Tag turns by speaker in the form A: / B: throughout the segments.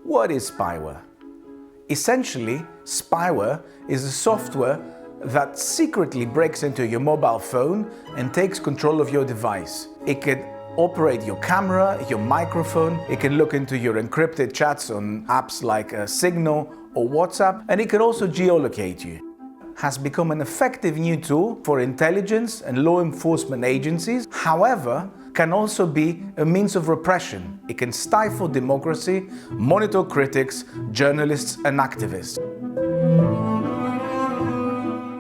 A: What is spyware? Essentially, spyware is a software that secretly breaks into your mobile phone and takes control of your device. It can operate your camera, your microphone, it can look into your encrypted chats on apps like Signal or WhatsApp, and it can also geolocate you. Has become an effective new tool for intelligence and law enforcement agencies, however, can also be a means of repression. It can stifle democracy, monitor critics, journalists and activists.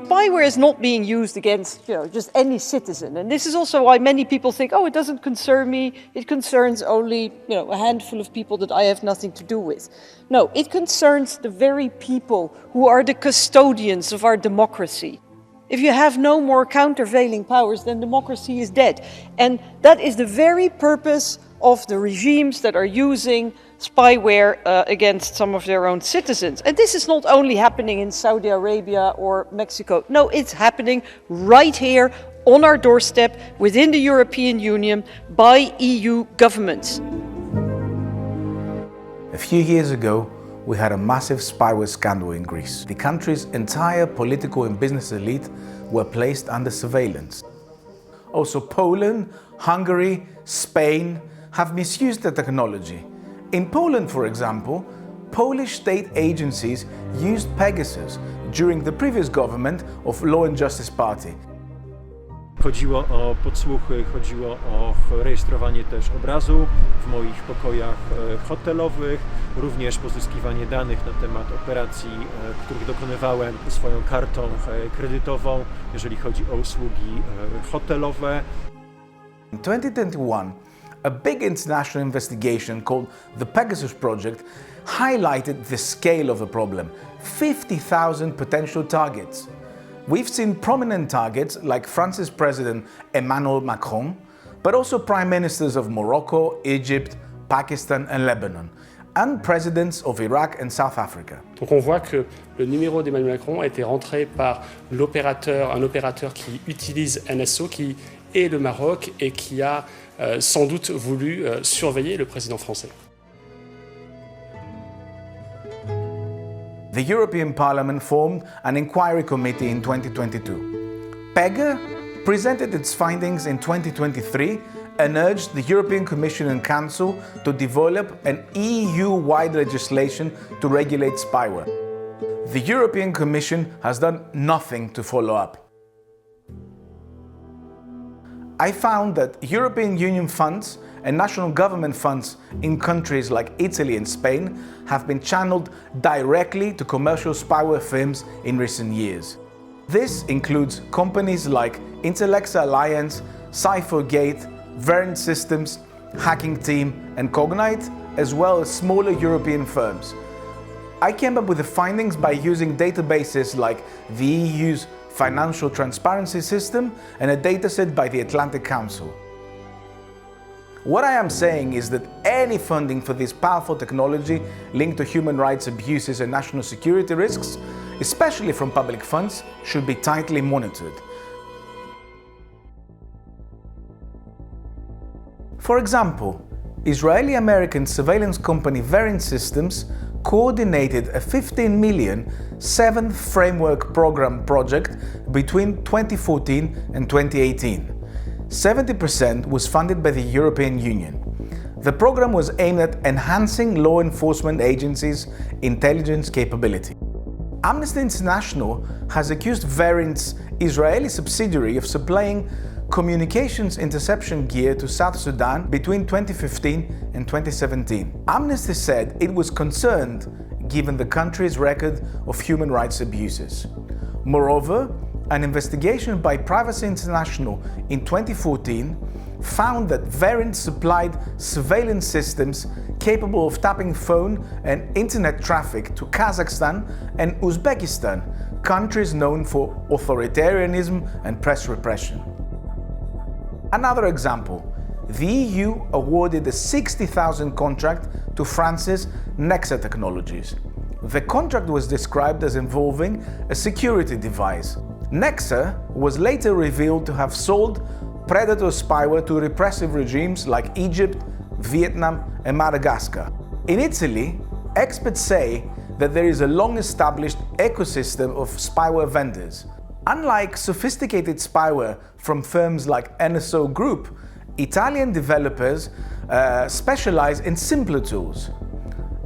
B: Spyware is not being used against just any citizen, and this is also why many people think, oh, it doesn't concern me, it concerns only a handful of people that I have nothing to do with. No, it concerns the very people who are the custodians of our democracy. If you have no more countervailing powers, then democracy is dead. And that is the very purpose of the regimes that are using spyware against some of their own citizens. And this is not only happening in Saudi Arabia or Mexico. No, it's happening right here on our doorstep within the European Union by EU governments.
A: A few years ago, we had a massive spyware scandal in Greece. The country's entire political and business elite were placed under surveillance. Also, Poland, Hungary, Spain have misused the technology. In Poland, for example, Polish state agencies used Pegasus during the previous government of Law and Justice Party.
C: Chodziło o podsłuchy, chodziło o rejestrowanie też obrazu w moich pokojach hotelowych, również pozyskiwanie danych na temat operacji, których dokonywałem swoją kartą kredytową, jeżeli chodzi o usługi hotelowe.
A: In 2021, a big international investigation called the Pegasus Project highlighted the scale of the problem: 50,000 potential targets. We've seen prominent targets like France's President Emmanuel Macron, but also Prime Ministers of Morocco, Egypt, Pakistan and Lebanon, and presidents of Iraq and South Africa.
D: Donc on voit que le numéro d'Emmanuel Macron a été rentré par un opérateur qui utilise NSO, qui est le Maroc et qui a sans doute voulu surveiller le président français.
A: The European Parliament formed an inquiry committee in 2022. PEGA presented its findings in 2023 and urged the European Commission and Council to develop an EU-wide legislation to regulate spyware. The European Commission has done nothing to follow up. I found that European Union funds and national government funds in countries like Italy and Spain have been channeled directly to commercial spyware firms in recent years. This includes companies like Intellexa Alliance, Cyphergate, Verint Systems, Hacking Team and Cognite, as well as smaller European firms. I came up with the findings by using databases like the EU's Financial Transparency System and a dataset by the Atlantic Council. What I am saying is that any funding for this powerful technology linked to human rights abuses and national security risks, especially from public funds, should be tightly monitored. For example, Israeli-American surveillance company Verint Systems coordinated a 15 million seventh framework program project between 2014 and 2018. 70% was funded by the European Union. The program was aimed at enhancing law enforcement agencies' intelligence capability. Amnesty International has accused Verint's Israeli subsidiary of supplying communications interception gear to South Sudan between 2015 and 2017. Amnesty said it was concerned given the country's record of human rights abuses. Moreover, an investigation by Privacy International in 2014 found that Verint supplied surveillance systems capable of tapping phone and internet traffic to Kazakhstan and Uzbekistan, countries known for authoritarianism and press repression. Another example, the EU awarded a 60,000 contract to France's Nexa Technologies. The contract was described as involving a security device. Nexa was later revealed to have sold predator spyware to repressive regimes like Egypt, Vietnam and Madagascar. In Italy, Experts say that there is a long-established ecosystem of spyware vendors. Unlike sophisticated spyware from firms like NSO Group, Italian developers specialize in simpler tools.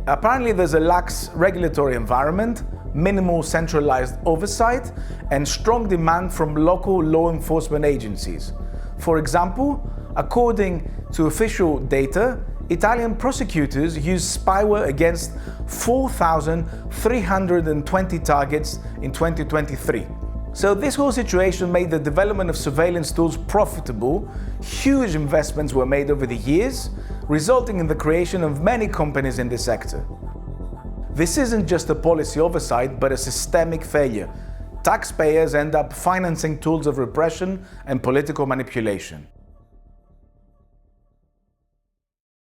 A: Apparently there's a lax regulatory environment, minimal centralized oversight, and strong demand from local law enforcement agencies. For example, according to official data, Italian prosecutors used spyware against 4,320 targets in 2023. So this whole situation made the development of surveillance tools profitable. Huge investments were made over the years, resulting in the creation of many companies in this sector. This isn't just a policy oversight, but a systemic failure. Taxpayers end up financing tools of repression and political manipulation.